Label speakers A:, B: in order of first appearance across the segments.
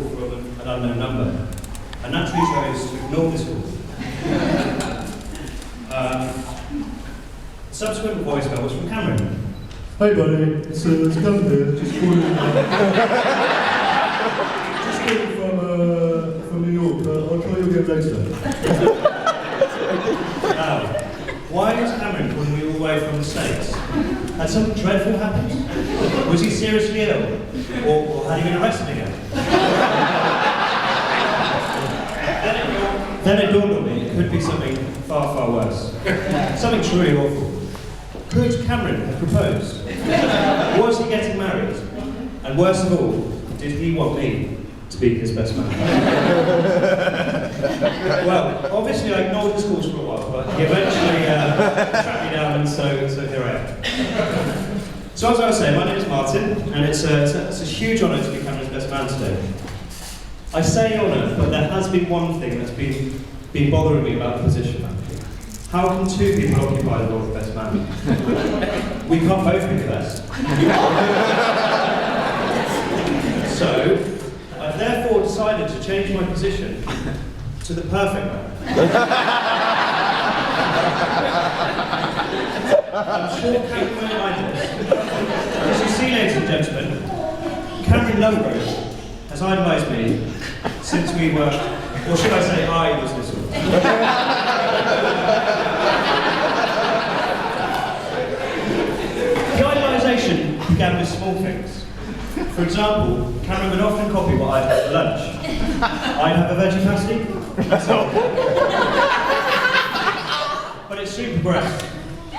A: from an unknown number. I naturally chose to ignore this call. Subsequent voicemail was from Cameron.
B: Hey buddy, it's Cameron here, just calling from New York. I'll try you again later.
A: Now, why was Cameron calling me all the way from the States? Had something dreadful happened? Was he seriously ill? Or had he been arrested again? Then it dawned on me, it could be something far, far worse. Something truly awful. Could Cameron have proposed? Was he getting married? And worst of all, did he want me to be his best man? Well, obviously I ignored his calls for a while, but he eventually tracked me down, and so here I am. So as I was saying, my name is Martin, and it's a huge honour to be Cameron's best man today. I say honour, but there has been one thing that's been bothering me about the position. How can two people occupy the role of best man? We can't both be the best. So, I've therefore decided to change my position to the perfect man. I'm sure Cameron won't mind this. As you see, ladies and gentlemen, Cameron Lovegrove has idolised me since we were, or should I say I was little. The idolisation began with small things. For example, Cameron would often copy what I'd have for lunch. I'd have a veggie pasty, that's all. But it soon progressed.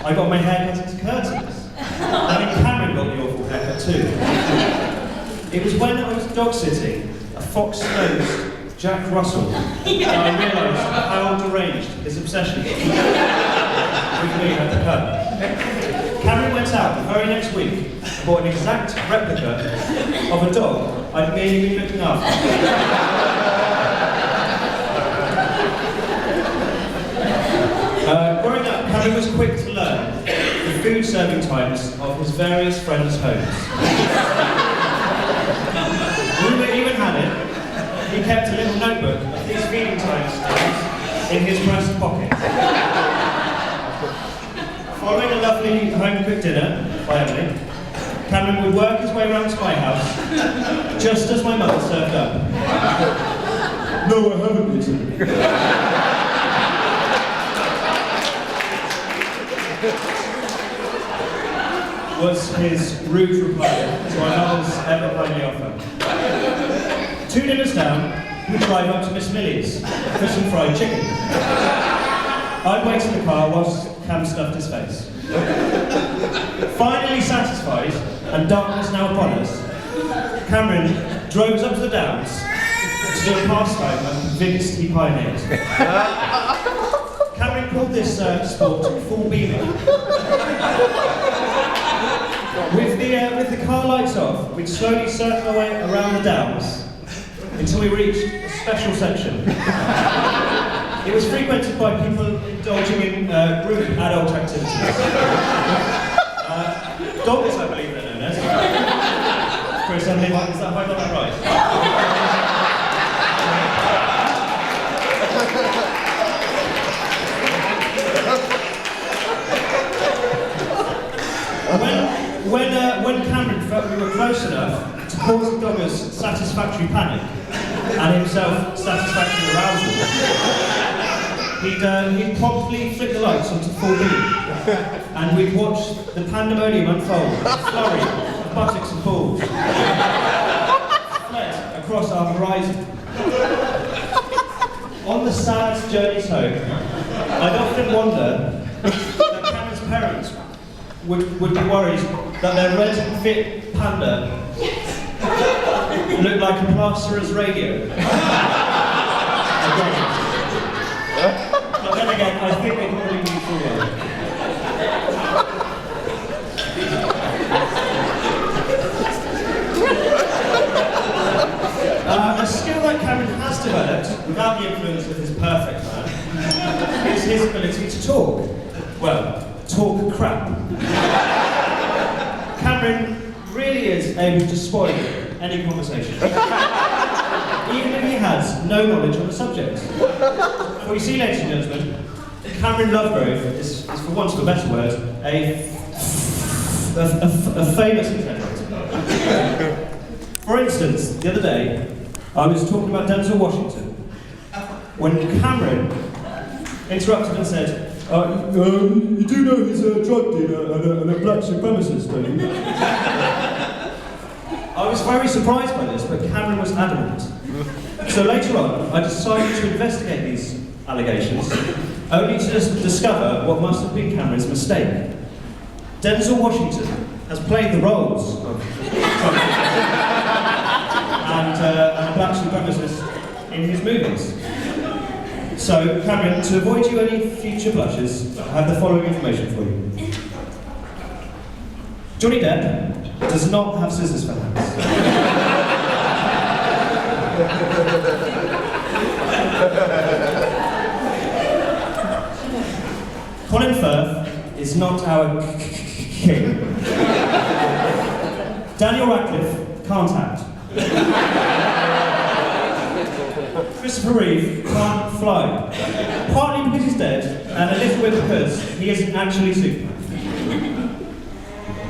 A: I got my hair cut into curtains. I mean, Cameron got the awful haircut too. It was when I was dog sitting a fox-nosed Jack Russell that I realised how deranged his obsession with me had become. Cameron went out the very next week and bought an exact replica of a dog I'd merely been looking after. Growing up, Cameron was quick to learn the food serving times of his various friends' homes. Rumour even had it, he kept a little notebook of these feeding times in his breast pocket. Following a lovely home-cooked dinner by Emily, Cameron would work his way around to my house, just as my mother served up.
B: No, I haven't eaten.
A: Was his rude reply to my mother's ever-kindly offer. 2 dinners down, we'd drive up to Miss Millie's for some fried chicken. I'd wait in the car whilst Cam stuffed his face. Finally satisfied, and darkness now upon us, Cameron drove us up to the Downs to do a pastime I'm convinced he pioneered. Cameron called this sport full beaming. With the car lights off, we'd slowly circle our way around the Downs until we reached a special section. It was frequented by people indulging in group adult activities. Doggers, I believe they're known as. Chris, have I got that right? When Cameron felt we were close enough to cause the doggers satisfactory panic and himself satisfactory arousal, he'd promptly flick the lights onto full beam, and we'd watch the pandemonium unfold, a flurry of buttocks and balls fled across our horizon. On the sad journeys home, I'd often wonder that Cameron's parents would be worried that their red fit panda looked like a plasterer's radio. But then again, I think they probably knew full well. A skill that Cameron has developed, without the influence of his perfect man, is his ability to talk. Well, talk crap. Cameron really is able to spoil any conversation. no knowledge on the subject. Well, you see, ladies and gentlemen, Cameron Lovegrove is for want of a better word, a famous interpreter. For instance, the other day, I was talking about Denzel Washington, when Cameron interrupted and said,
B: you do know he's a drug dealer and a black supremacist, don't you?
A: I was very surprised by this, but Cameron was adamant. So later on, I decided to investigate these allegations, only to discover what must have been Cameron's mistake. Denzel Washington has played the roles of Trump and a black supremacist in his movies. So, Cameron, to avoid you any future blushes, I have the following information for you. Johnny Depp does not have scissors for hands. Colin Firth is not our king. Daniel Radcliffe can't act. Christopher Reeve can't fly. Partly because he's dead, and a little bit because he isn't actually Superman.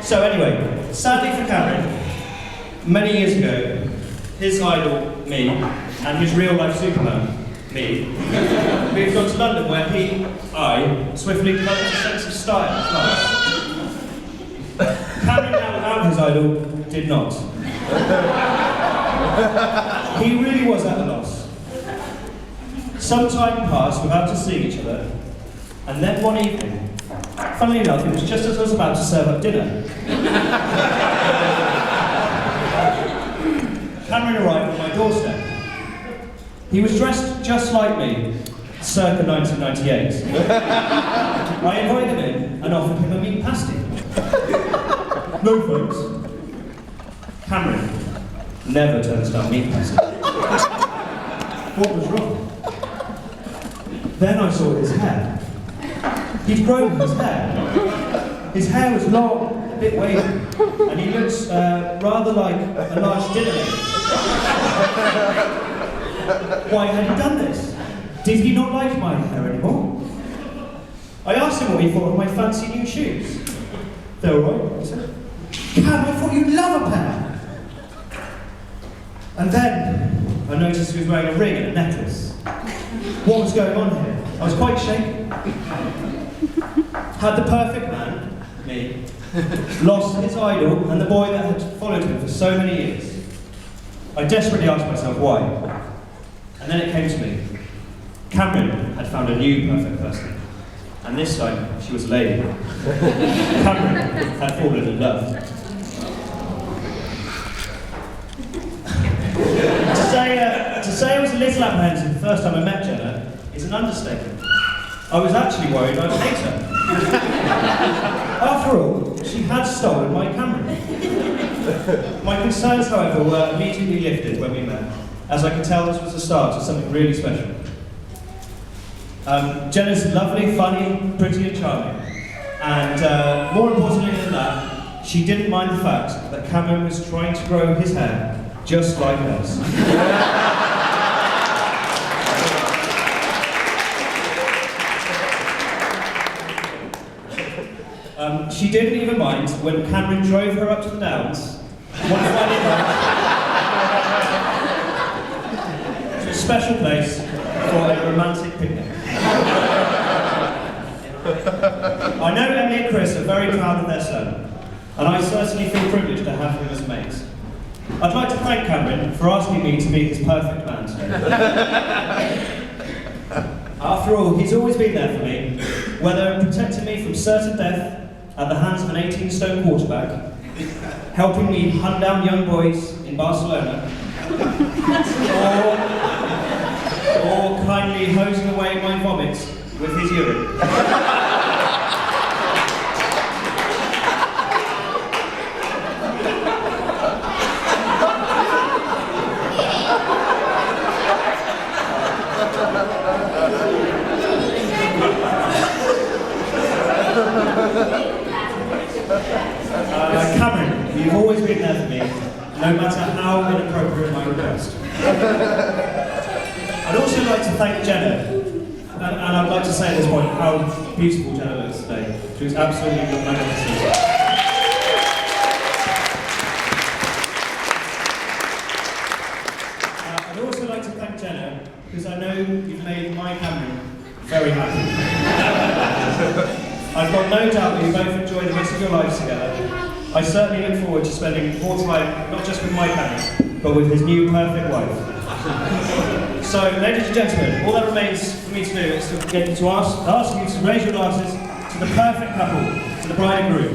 A: So anyway, sadly for Cameron, many years ago, his idol, me, and his real-life Superman, me, moved on to London where I swiftly developed a sense of style and class. Cameron, now without his idol, did not. He really was at a loss. Some time passed without us seeing each other, and then one evening, funnily enough, it was just as I was about to serve up dinner, Cameron arrived on my doorstep. He was dressed just like me, circa 1998. I invited him in and offered him a meat pasty.
B: No thanks.
A: Cameron never turns down meat pasty.
B: What was wrong?
A: Then I saw his hair. He'd grown his hair. His hair was long, a bit wavy, and he looks rather like a large dinner lady. Why had he done this? Did he not like my hair anymore? I asked him what he thought of my fancy new shoes.
B: They were right, he said.
A: Cam, I thought you'd love a pair. And then I noticed he was wearing a ring and a necklace. What was going on here? I was quite shaken. Had the perfect man, me, lost his idol and the boy that had followed him for so many years? I desperately asked myself why. And then it came to me. Cameron had found a new perfect person. And this time, she was a lady. Cameron had fallen in love. To say I was a little apprehensive the first time I met Jenna is an understatement. I was actually worried I'd hate her. After all, she had stolen my camera. My concerns, however, were immediately lifted when we met, as I could tell this was the start of something really special. Jenna's lovely, funny, pretty and charming. And more importantly than that, she didn't mind the fact that Cameron was trying to grow his hair just like hers. She didn't even mind when Cameron drove her up to the Downs one Friday night to a special place for a romantic picnic. I know Emily and Chris are very proud of their son, and I certainly feel privileged to have him as mates. I'd like to thank Cameron for asking me to be his perfect man today. After all, he's always been there for me, whether protecting me from certain death at the hands of an 18-stone quarterback, helping me hunt down young boys in Barcelona, or kindly hosing away my vomits with his urine. Cameron, you've always been there for me, no matter how inappropriate my request. thank Jenna, and I'd like to say at this point how beautiful Jenna looks today. She was absolutely magnificent. I'd also like to thank Jenna, because I know you've made my Cameron very happy. I've got no doubt that you both enjoy the rest of your lives together. I certainly look forward to spending more time, not just with my Cameron, but with his new perfect wife. So, ladies and gentlemen, all that remains for me to do is to get you to ask you to raise your glasses to the perfect couple, to the bride and groom.